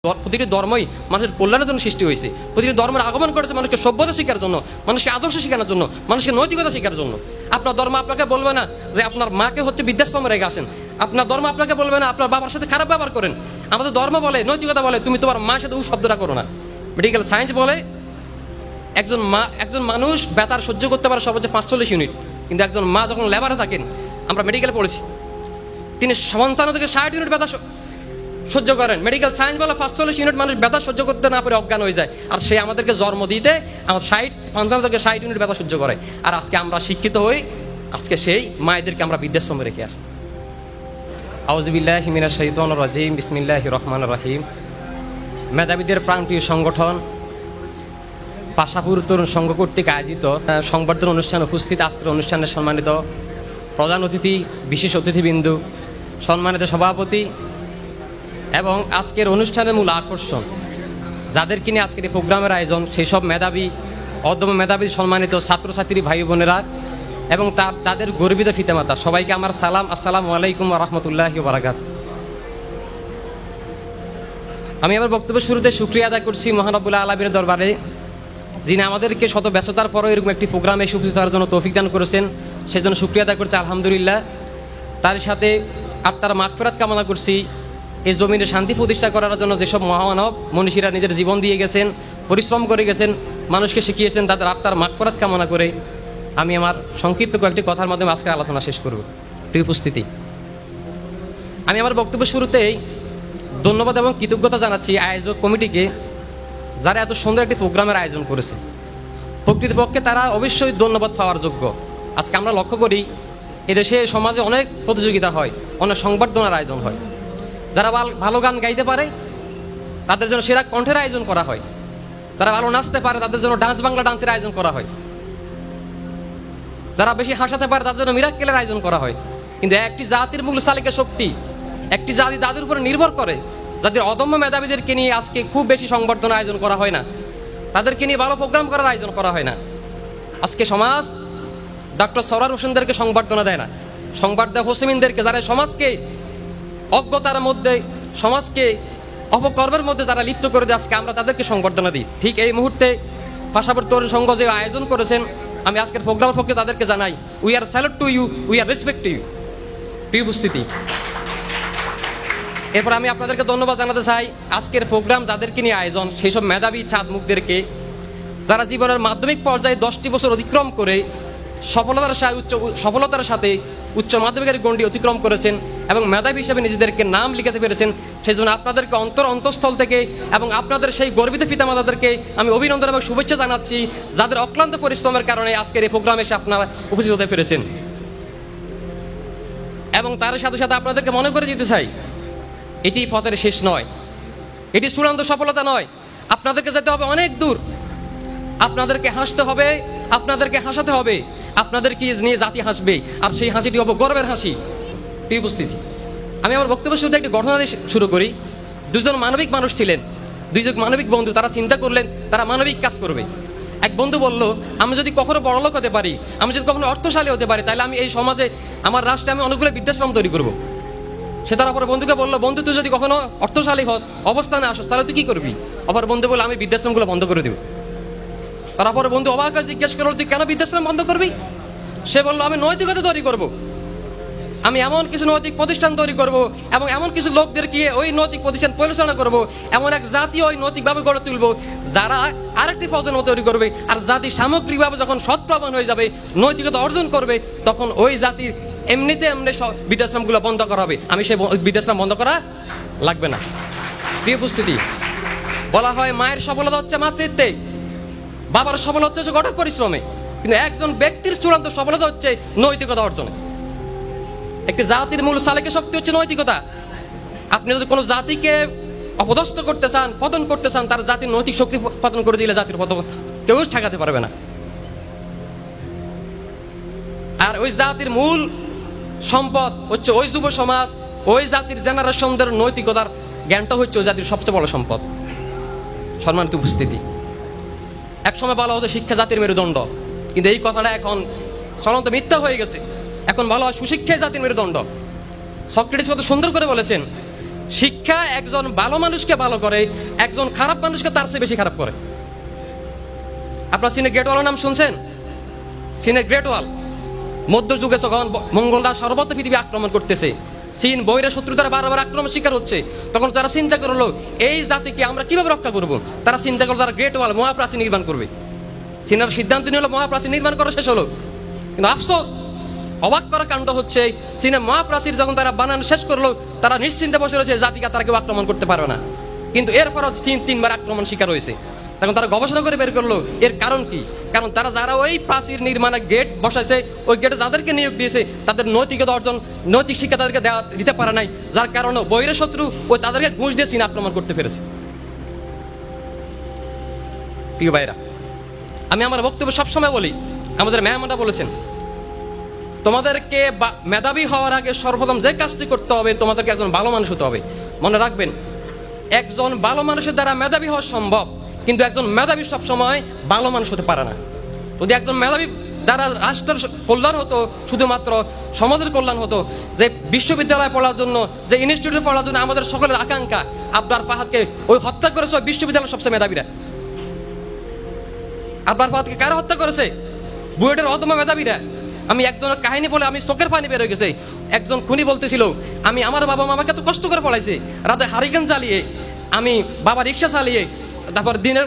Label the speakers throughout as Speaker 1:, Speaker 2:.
Speaker 1: প্রতিটি ধর্মই মানুষের কল্যাণের জন্য সৃষ্টি হয়েছে। প্রতিটি ধর্মের আগমন করেছে মানুষকে সভ্যতা শেখার জন্য, মানুষকে আদর্শ শেখানোর জন্য, মানুষকে নৈতিকতা শেখার জন্য। আপনার ধর্ম আপনাকে বলবে না যে আপনার মাকে হচ্ছে বৃদ্ধাশ্রমে রেখে আসেন। আপনার ধর্ম আপনাকে বলবে না আপনার বাবার সাথে খারাপ ব্যবহার করেন। আমাদের ধর্ম বলে, নৈতিকতা বলে, তুমি তোমার মায়ের সাথে শব্দটা করো না। মেডিকেল সায়েন্স বলে একজন মানুষ ব্যথার সহ্য করতে পারে সর্বোচ্চ 45 ইউনিট, কিন্তু একজন মা যখন লেবারে থাকেন, আমরা মেডিকেলে পড়েছি, তিনি 55 থেকে 60 ইউনিট ব্যথা সহ্য করেন। মেডিকেল সায়েন্স বলে 45 ইউনিট মানুষ ব্যথা সহ্য করতে না পারে অজ্ঞান হয়ে যায়, আর সে আমাদেরকে জন্ম দিতে আমার 55 থেকে 60 ইউনিট ব্যথা সহ্য করে। আর আজকে আমরা শিক্ষিত হই, আজকে সেই মায়েদেরকে আমরা বৃদ্ধাশ্রমে রেখে আসি। আউযুবিল্লাহি মিনাশ শাইতানির রাজিম, বিসমিল্লাহির রহমানির রহিম। মেধাবীদের প্রাণপ্রিয় সংগঠন পাশাপুর তরুণ সংঘ কর্তৃক আয়োজিত সংবর্ধনা অনুষ্ঠানে উপস্থিত আজকের অনুষ্ঠানের সম্মানিত প্রধান অতিথি, বিশেষ অতিথিবৃন্দু, সম্মানিত সভাপতি এবং আজকের অনুষ্ঠানের মূল আকর্ষণ যাদেরকে নিয়ে আজকের এই প্রোগ্রামের আয়োজন, সেই সব মেধাবী, অদম্য মেধাবী সম্মানিত ছাত্রছাত্রী ভাই বোনেরা এবং তাদের গর্বিত পিতামাতা, সবাইকে আমার সালাম, আসসালামু আলাইকুম ওয়া রাহমাতুল্লাহি ওয়া বারাকাতুহু। আমি আমার বক্তব্যের শুরুতে শুকরিয়া আদায় করছি মহান রব্বুল আলামিনের দরবারে, যিনি আমাদেরকে শত ব্যস্ততার পরও এরকম একটি প্রোগ্রামে উপস্থিত হওয়ার জন্য তৌফিক দান করেছেন, সেজন্য শুকরিয়া আদায় করছি আলহামদুলিল্লাহ। তার সাথে আপনার মাগফিরাত কামনা করছি। এই জমিনে শান্তি প্রতিষ্ঠা করার জন্য যেসব মহামানব মনীষীরা নিজের জীবন দিয়ে গেছেন, পরিশ্রম করে গেছেন, মানুষকে শিখিয়েছেন, তাদের আত্মার মাগফিরাত কামনা করে আমি আমার সংক্ষিপ্ত কয়েকটি কথার মাধ্যমে আজকের আলোচনা শেষ করব। প্রিয় উপস্থিতি, আমি আমার বক্তব্য শুরুতেই ধন্যবাদ এবং কৃতজ্ঞতা জানাচ্ছি আয়োজক কমিটিকে, যারা এত সুন্দর একটি প্রোগ্রামের আয়োজন করেছে। প্রকৃতপক্ষে তারা অবশ্যই ধন্যবাদ পাওয়ার যোগ্য। আজকে আমরা লক্ষ্য করি এদেশে সমাজে অনেক প্রতিযোগিতা হয়, অনেক সংবর্ধনার আয়োজন হয়। যারা ভালো গান গাইতে পারে তাদের জন্য সেরা কণ্ঠের আয়োজন করা হয়, যারা ভালো নাচতে পারে তাদের জন্য ডান্স বাংলা ডান্সের আয়োজন করা হয়, যারা বেশি হাসাতে পারে তাদের জন্য মিরাক্কেলের আয়োজন করা হয়। কিন্তু একটি জাতির মূল চালিকা শক্তি, একটি জাতি তাদের উপরে নির্ভর করে, যাদের অদম্য মেধাবীদেরকে নিয়ে আজকে খুব বেশি সংবর্ধনা আয়োজন করা হয় না, তাদেরকে নিয়ে ভালো প্রোগ্রাম করার আয়োজন করা হয় না। আজকে সমাজ ডক্টর সরার হোসেনদেরকে সংবর্ধনা দেয় না, সংবাদ দেয় হোসেমিনদেরকে, যারা সমাজকে অজ্ঞতার মধ্যে, সমাজকে অপকর্মের মধ্যে যারা লিপ্ত করে দেয়, আজকে আমরা তাদেরকে সংবর্ধনা দিই। ঠিক এই মুহূর্তে পাশাপুর তরুণ সংঘ যে আয়োজন করেছেন, আমি আজকের প্রোগ্রামের পক্ষে তাদেরকে জানাই we are salute to you, we are respect to you. প্রিয় উপস্থিতি, এরপর আমি আপনাদেরকে ধন্যবাদ জানাতে চাই আজকের প্রোগ্রাম যাদেরকে নিয়ে আয়োজন, সেই সব মেধাবী চাঁদ মুখদেরকে, যারা জীবনের মাধ্যমিক পর্যায়ে 10টি বছর অতিক্রম করে সফলতার সাথে উচ্চ মাধ্যমিকের গণ্ডি অতিক্রম করেছেন এবং মেধাবী হিসেবে নিজেদেরকে নাম লিখাতে পেরেছেন। সেই জন্য আপনাদেরকে অন্তঃস্থল থেকে এবং আপনাদের সেই গর্বিত পিতামাতাদেরকে আমি অভিনন্দন এবং শুভেচ্ছা জানাচ্ছি, যাদের অক্লান্ত পরিশ্রমের কারণে আজকের এই প্রোগ্রামে এসে আপনারা উপস্থিত হতে পেরেছেন। এবং তার সাথে সাথে আপনাদেরকে মনে করে দিতে চাই, এটি পথের শেষ নয়, এটি চূড়ান্ত সফলতা নয়। আপনাদেরকে যেতে হবে অনেক দূর, আপনাদেরকে হাসতে হবে, আপনাদেরকে হাসাতে হবে, আপনাদেরকে নিয়ে জাতি হাসবে, আর সেই হাসিটি হবে গর্বের হাসি। প্রিয় উপস্থিতি, আমি আমার বক্তব্য শুরুতে একটি ঘটনা দিয়ে শুরু করি। দুজন মানবিক মানুষ ছিলেন, দুইজন মানবিক বন্ধু, তারা চিন্তা করলেন তারা মানবিক কাজ করবে। এক বন্ধু বলল, আমি যদি কখনো বড়লোক হতে পারি, আমি যদি কখনো অর্থশালী হতে পারি, তাহলে আমি এই সমাজে, আমার রাষ্ট্রে আমি অনেকগুলো বৃদ্ধাশ্রম তৈরি করব। সে তার অপর বন্ধুকে বললো, বন্ধু তুই যদি কখনো অর্থশালী হস, অবস্থানে আসস, তাহলে তুই কি করবি? অপর বন্ধু বলল, আমি বৃদ্ধাশ্রমগুলো বন্ধ করে দেব। তার অপর বন্ধু অবাক হয়ে জিজ্ঞেস করলো, তুই কেন বৃদ্ধাশ্রম বন্ধ করবি? সে বললো, আমি নৈতিকতা তৈরি করব, আমি এমন কিছু নৈতিক প্রতিষ্ঠান তৈরি করব এবং এমন কিছু লোকদেরকে ওই নৈতিক প্রতিষ্ঠান পরিচালনা করব, এমন এক জাতি ওই নৈতিকভাবে গড়ে তুলব যারা আরেকটি প্রজন্ম তৈরি করবে, আর জাতি সামগ্রিকভাবে যখন সৎপ্রবণ হয়ে যাবে, নৈতিকতা অর্জন করবে, তখন ওই জাতির এমনি বৃদ্ধাশ্রমগুলো বন্ধ করা হবে, আমি সেই বৃদ্ধাশ্রম বন্ধ করা লাগবে না। প্রিয় উপস্থিতি, বলা হয় মায়ের সফলতা হচ্ছে মাতৃত্বে, বাবার সফলতা হচ্ছে কঠোর পরিশ্রমে, কিন্তু একজন ব্যক্তির চূড়ান্ত সফলতা হচ্ছে নৈতিকতা অর্জনে। একটি জাতির মূল চালিকা শক্তি হচ্ছে নৈতিকতা। আপনি যদি কোনো জাতিকে অপদস্থ করতে চান, পতন করতে চান, তার জাতির নৈতিক শক্তি পতন করে দিলে জাতির পতন কেউ ঠেকাতে পারবে না। আর ওই জাতির মূল সম্পদ হচ্ছে ওই যুব সমাজ, ওই জাতির জেনারেশনদের নৈতিকতার জ্ঞানটা হচ্ছে ওই জাতির সবচেয়ে বড় সম্পদ। সম্মানিত উপস্থিতি, এক সময় বলা হতো শিক্ষা জাতির মেরুদণ্ড, কিন্তু এই কথাটা এখন চলন্ত মিথ্যা হয়ে গেছে। এখন বলা হয় সুশিক্ষাই জাতির মেরুদণ্ড। সক্রেটিস কত সুন্দর করে বলেছেন, শিক্ষা একজন ভালো মানুষকে ভালো করে, একজন খারাপ মানুষকে তার চেয়ে বেশি খারাপ করে। আপনার চীনের গ্রেট ওয়ালের নাম শুনছেন? চীনের গ্রেট ওয়াল মধ্যযুগে যখন মঙ্গলরা সর্বত্র পৃথিবী আক্রমণ করতেছে, চীন বহিরা শত্রু দ্বারা বারবার আক্রমণ শিকার হচ্ছে, তখন তারা চিন্তা করলো এই জাতিকে আমরা কিভাবে রক্ষা করব। তারা চিন্তা করলো তারা গ্রেট ওয়াল মহাপ্রাচীর নির্মাণ করবে। চীনের সিদ্ধান্ত নিল মহাপ্রাচীর নির্মাণ করা শেষ হলো, কিন্তু আফসোস অবাক করা কাণ্ড হচ্ছে চীনের মহাপ্রাচীর যখন তারা বানানো শেষ করলো, তারা নিশ্চিন্তে বসে রয়েছে জাতিকে তারা কেউ আক্রমণ করতে পারবে না। কিন্তু এরপরও চীন 3 বার আক্রমণ শিকার হয়েছে। তখন তারা গবেষণা করে বের করলো এর কারণ কি। কারণ তারা যারা ওই প্রাচীর নির্মাণে গেট বসাইছে, ওই গেটে যাদেরকে নিয়োগ দিয়েছে তাদের নৈতিকতা অর্জন, নৈতিক শিক্ষা তাদেরকে দিতে পারে নাই, যার কারণে বহিরের শত্রু ওই তাদেরকে ঘুষ দিয়ে চীন আক্রমণ করতে পেরেছে। প্রিয় ভাইরা, আমি আমার বক্তব্য সবসময় বলি, আমাদের মেহমানরা বলেছেন তোমাদেরকে মেধাবী হওয়ার আগে সর্বপ্রথম যে কাজটি করতে হবে, তোমাদেরকে একজন ভালো মানুষ হতে হবে। মনে রাখবেন, একজন ভালো মানুষের দ্বারা মেধাবী হওয়া সম্ভব, কিন্তু একজন মেধাবী সবসময় ভালো মানুষ হতে পারে না। যদি একজন মেধাবী দ্বারা রাষ্ট্রের কল্যাণ হতো, শুধুমাত্র সমাজের কল্যাণ হতো, যে বিশ্ববিদ্যালয়ে পড়ার জন্য, যে ইনস্টিটিউটে পড়ার জন্য আমাদের সকলের আকাঙ্ক্ষা, আবরার ফাহাদকে ওই হত্যা করেছে ওই বিশ্ববিদ্যালয়ের সবচেয়ে মেধাবীরা। আবরার ফাহাদকে কারা হত্যা করেছে? বুয়েটের অদম্য মেধাবীরা। আমি একজনের কাহিনী বলে আমি চোখের পানি বের হয়ে গেছে। একজন খুনি বলতেছিল, আমি আমার বাবা মামাকে এত কষ্ট করে পড়াইছে, রাতে হারিকেন জ্বালিয়ে, আমি বাবা রিক্সা চালিয়ে, তারপর দিনের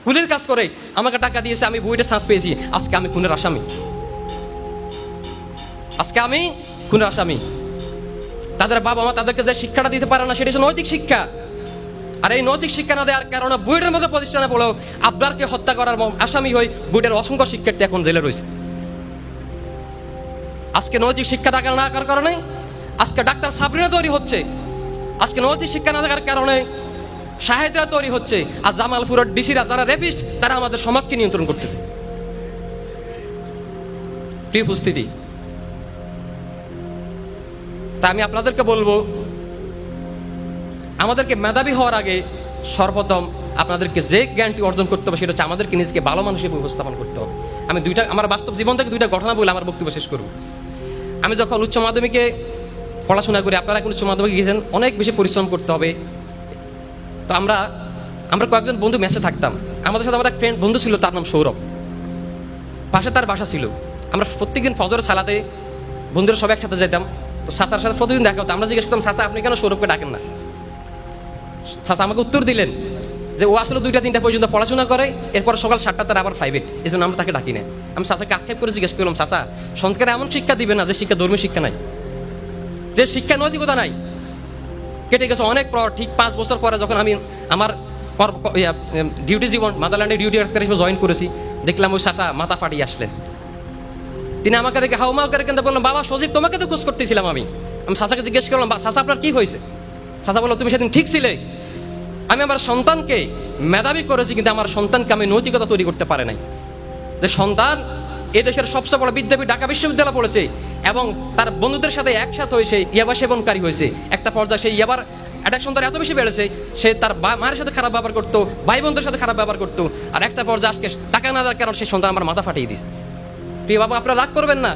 Speaker 1: কুলির কাজ করে আমাকে টাকা দিয়েছে, আমি বুয়েটে চান্স পেয়েছি, আজকে আমি খুনের আসামি, আজকে আমি খুনের আসামি। তাদের বাবা মা তাদেরকে যে শিক্ষাটা দিতে পারে না, সেটা হচ্ছে নৈতিক শিক্ষা। আর এই নৈতিক শিক্ষা না দেওয়ার কারণে বুয়েটের মতো প্রতিষ্ঠানে পড়েও আবরারকে হত্যা করার আসামি হয়ে বুয়েটের অসংখ্য শিক্ষার্থী এখন জেলে রয়েছে। আজকে নৈতিক শিক্ষা না থাকার কারণে আজকে ডাক্তার সাবরিনা তৈরি হচ্ছে, আজকে নৈতিক শিক্ষা না থাকার কারণে শাহেদরা তৈরি হচ্ছে, আর জামালপুরের ডিসিরা যারা রেপিস্ট তারা আমাদের সমাজকে নিয়ন্ত্রণ করতেছে। প্রিয় উপস্থিতি, তা আমি আপনাদেরকে বলবো, আমাদেরকে মেধাবী হওয়ার আগে সর্বপ্রথম আপনাদেরকে যে জ্ঞানটি অর্জন করতে হবে, সেটা হচ্ছে আমাদেরকে নিজেকে ভালো মানুষ হিসেবে উপস্থাপন করতে হবে। আমি আমার বাস্তব জীবন থেকে 2টা ঘটনা বলে আমার বক্তব্য শেষ করব। আমি যখন উচ্চ মাধ্যমিকে পড়াশোনা করি, আপনারা এখন উচ্চ মাধ্যমিকে গিয়েছেন, অনেক বেশি পরিশ্রম করতে হবে। তো আমরা কয়েকজন বন্ধু মেসে থাকতাম। আমাদের সাথে আমার এক ফ্রেন্ড বন্ধু ছিল, তার নাম সৌরভ। পাশে তার বাসা ছিল। আমরা প্রত্যেকদিন ফজরের সালাতে বন্ধুরা সবাই একসাথে যেতাম। তো চাচার সাথে প্রতিদিন দেখা হতো। আমরা জিজ্ঞেস করতাম, চাচা আপনি কেন সৌরভকে ডাকেন না? চাচা আমাকে উত্তর দিলেন যে ও আসলে 2টা-3টা পর্যন্ত পড়াশোনা করে, এরপর সকাল 7টা তার আবার প্রাইভেট, এই জন্য আমরা তাকে ডাকি না। আমি চাচাকে আক্ষেপ করে জিজ্ঞেস করলাম, চাচা সন্তানকে এমন শিক্ষা দিবে না যে শিক্ষা ধর্মীয় শিক্ষা নাই, যে শিক্ষা নৈতিকতা নাই। কেটে গেছে অনেক পর, ঠিক 5 বছর পরে যখন আমি আমার ডিউটি জীবন মাদারল্যান্ডে ডিউটি হিসেবে জয়েন করেছি, দেখলাম ওই চাচা মাথা ফাটিয়ে আসলেন। তিনি আমাকে দেখে হাউমাউ করে কিন্তু বললাম, বাবা সজীব তোমাকে তো খোঁজ করতেছিলাম। আমি চাচাকে জিজ্ঞেস করলাম, চাচা আপনার কি হয়েছে? চাচা বললো, তুমি সেদিন ঠিক ছিলে, আমি আমার সন্তানকে মেধাবী করেছি, কিন্তু আমার সন্তানকে আমি নৈতিকতা তৈরি করতে পারে নাই। যে সন্তান এদেশের সবচেয়ে বড় বিদ্যাপীঠ ঢাকা বিশ্ববিদ্যালয় পড়েছে এবং তার বন্ধুদের সাথে একসাথে হয়েছে ইয়াবা সেবনকারী হয়েছে। একটা পর্যায়ে সেই ইয়াবার অ্যাডিকশন তার এত বেশি বেড়েছে, সে তার মায়ের সাথে খারাপ ব্যবহার করতো, ভাই বোনদের সাথে খারাপ ব্যবহার করতো। আর একটা পর্যায়ে আজকে টাকা না দেওয়ার কারণে সেই সন্তান আমার মাথা ফাটিয়ে দিচ্ছে। প্রিয় বাবা, আপনারা রাগ করবেন না,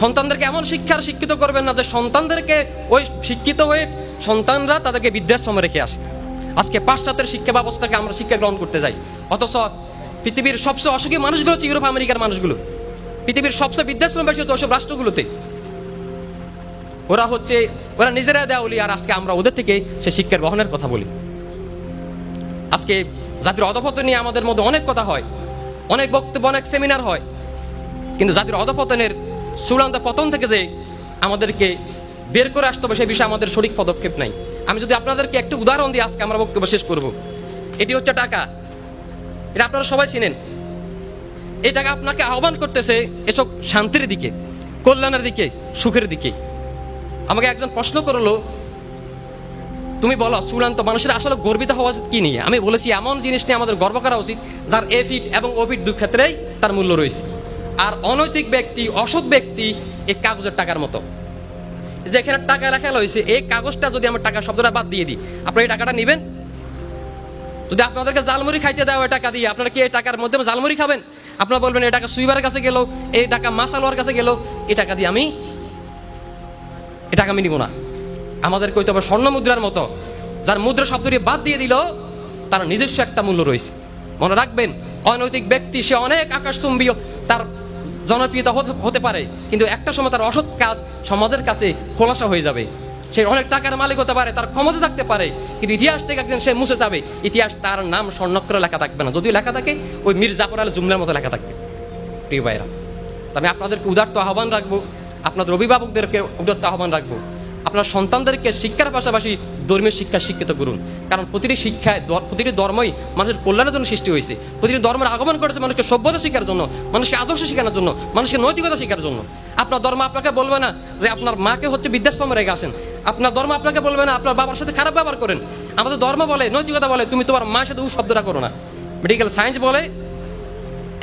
Speaker 1: সন্তানদেরকে এমন শিক্ষিত করবেন না যে সন্তানদেরকে ওই শিক্ষিত হয়ে সন্তানরা তাদেরকে বৃদ্ধাশ্রমে রেখে আসে। আজকে পাশ্চাত্যের শিক্ষা ব্যবস্থাকে আমরা শিক্ষা গ্রহণ করতে যাই, অথচ পৃথিবীর সবচেয়ে অসুখী মানুষগুলো হচ্ছে ইউরোপ আমেরিকার মানুষগুলো। পৃথিবীর সবচেয়ে বৃদ্ধাশ্রম বেশি হচ্ছে ওসব রাষ্ট্রগুলোতে। ওরা নিজেরা দেওয়ালি, আর আজকে আমরা ওদের থেকে সে শিক্ষা গ্রহণের কথা বলি। আজকে জাতির অধঃপতন নিয়ে আমাদের মধ্যে অনেক কথা হয়, অনেক বক্তব্য, অনেক সেমিনার হয়, কিন্তু জাতির অধঃপতনের চূড়ান্ত পতন থেকে যে আমাদেরকে বের করে আসতে হবে, সে বিষয়ে আমাদের সঠিক পদক্ষেপ নাই। আমি যদি আপনাদেরকে একটু উদাহরণ দিয়ে আজকে আমার বক্তব্য শেষ করব। এটি হচ্ছে টাকা, এটা আপনারা সবাই চিনেন। এই টাকা আপনাকে আহ্বান করতেছে এসব শান্তির দিকে, কল্যাণের দিকে, সুখের দিকে। আমাকে একজন প্রশ্ন করলো, তুমি বলো চূড়ান্ত মানুষের আসলে গর্বিত হওয়া উচিত কি নিয়ে? আমি বলেছি, এমন জিনিস নিয়ে আমাদের গর্ব করা উচিত যার এফিট এবং ওফিট 2 ক্ষেত্রেই তার মূল্য রয়েছে। আর অনৈতিক ব্যক্তি, অসৎ ব্যক্তি এই কাগজের টাকার মতো। যেখানে টাকা রাখা হয়েছে, এই কাগজটা যদি আমার টাকা শব্দটা বাদ দিয়ে দিই, আপনারা এই টাকাটা নেবেন? যদি আপনাদেরকে জালমুড়ি খাইতে দেওয়া হয় টাকা দিয়ে, আপনারা কি এই টাকার মধ্যে জালমুড়ি খাবেন? আপনারা বলবেন এই টাকা সুইবারের কাছে গেল, এই টাকা মাসালোয়ার কাছে গেল, এই টাকা দিয়ে আমি নিব না। আমাদেরকে হইতে হবে স্বর্ণ মুদ্রার মতো, যার মুদ্রা শব্দটি বাদ দিয়ে দিল তার নিজস্ব একটা মূল্য রয়েছে। মনে রাখবেন, অনৈতিক ব্যক্তি সে অনেক আকাশচুম্বী তার জনপ্রিয়তা হতে পারে, কিন্তু একটা সময় তার অসৎ কাজ সমাজের কাছে খোলাসা হয়ে যাবে। সে অনেক টাকার মালিক হতে পারে, তার ক্ষমতা থাকতে পারে, কিন্তু ইতিহাস থেকে একদিন সে মুছে যাবে। ইতিহাস তার নাম স্বর্ণাক্ষরে লেখা থাকবে না, যদিও লেখা থাকে ওই মীর জাফর আল জুমলার মতো লেখা থাকবে। প্রিয় ভাইরা, আমি আপনাদেরকে উদারত আহ্বান রাখবো, আপনাদের অভিভাবকদেরকে উদারত আহ্বান রাখবো, আপনার সন্তানদেরকে শিক্ষার পাশাপাশি ধর্মীয় শিক্ষা শিক্ষিত করুন। কারণ প্রতিটি শিক্ষায়, প্রতিটি ধর্মই মানুষের কল্যাণের জন্য সৃষ্টি হয়েছে। প্রতিটি ধর্মের আগমন করেছে মানুষকে সভ্যতা শিক্ষার জন্য, মানুষকে আদর্শ শেখানোর জন্য, মানুষকে নৈতিকতা শেখার জন্য। আপনার ধর্ম আপনাকে বলবে না যে আপনার মাকে হচ্ছে বৃদ্ধাশ্রমে রেখে আসেন। আপনার ধর্ম আপনাকে বলবে না আপনার বাবার সাথে খারাপ ব্যবহার করেন। আমাদের ধর্ম বলে, নৈতিকতা বলে, তুমি তোমার মায়ের সাথে শব্দটা করো না। মেডিকেল সায়েন্স বলে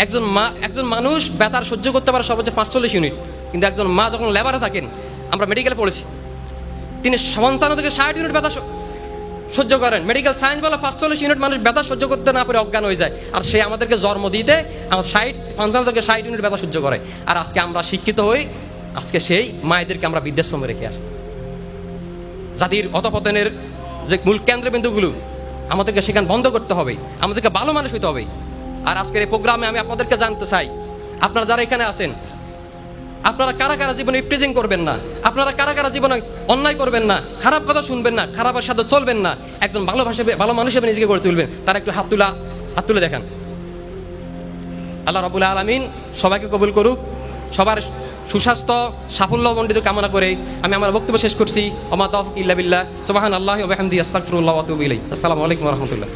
Speaker 1: একজন মানুষ ব্যথার সহ্য করতে পারে সর্বোচ্চ 45 ইউনিট, কিন্তু একজন মা যখন লেবারে থাকেন, আমরা মেডিকেলে পড়েছি, তিনি 55 থেকে 60 ইউনিট ব্যথা সহ্য করেন। মেডিকেল সায়েন্স বলে 45 ইউনিট মানুষ ব্যথা সহ্য করতে না পারে অজ্ঞান হয়ে যায়, আর সে আমাদেরকে জন্ম দিতে আমার 55 থেকে 60 ইউনিট ব্যথা সহ্য করে। আর আজকে আমরা শিক্ষিত হই, আজকে সেই মায়েদেরকে আমরা বৃদ্ধাশ্রমে রেখে আসি। জাতির অধঃপতনের যে মূল কেন্দ্রবিন্দুগুলো আমাদেরকে সেখানে বন্ধ করতে হবে, আমাদেরকে ভালো মানুষ হইতে হবে। আর আজকের এই প্রোগ্রামে আমি আপনাদেরকে জানতে চাই, আপনারা যারা এখানে আছেন, আপনারা কারা কারা জীবনে ইফটিজিং করবেন না, আপনারা কারা কারা জীবনে অন্যায় করবেন না, খারাপ কথা শুনবেন না, খারাপের সাথে চলবেন না, একজন ভালো মানুষ হিসেবে নিজেকে গড়ে তুলবেন। তারা একটু হাত তুলে দেখান। আল্লাহ রাব্বুল আলামিন সবাইকে কবুল করুক। সবার সুস্বাস্থ্য সাফল্য মণ্ডিত কামনা করে আমি আমার বক্তব্য শেষ করছি। ওমা তাওফিক ইল্লা বিল্লাহ। সুবহানাল্লাহি ওয়া বিহামদিহি আস্তাগফিরুল্লাহ ওয়া আতুবু ইলাইহি। আসসালামু আলাইকুম ওয়া রাহমাতুল্লাহ।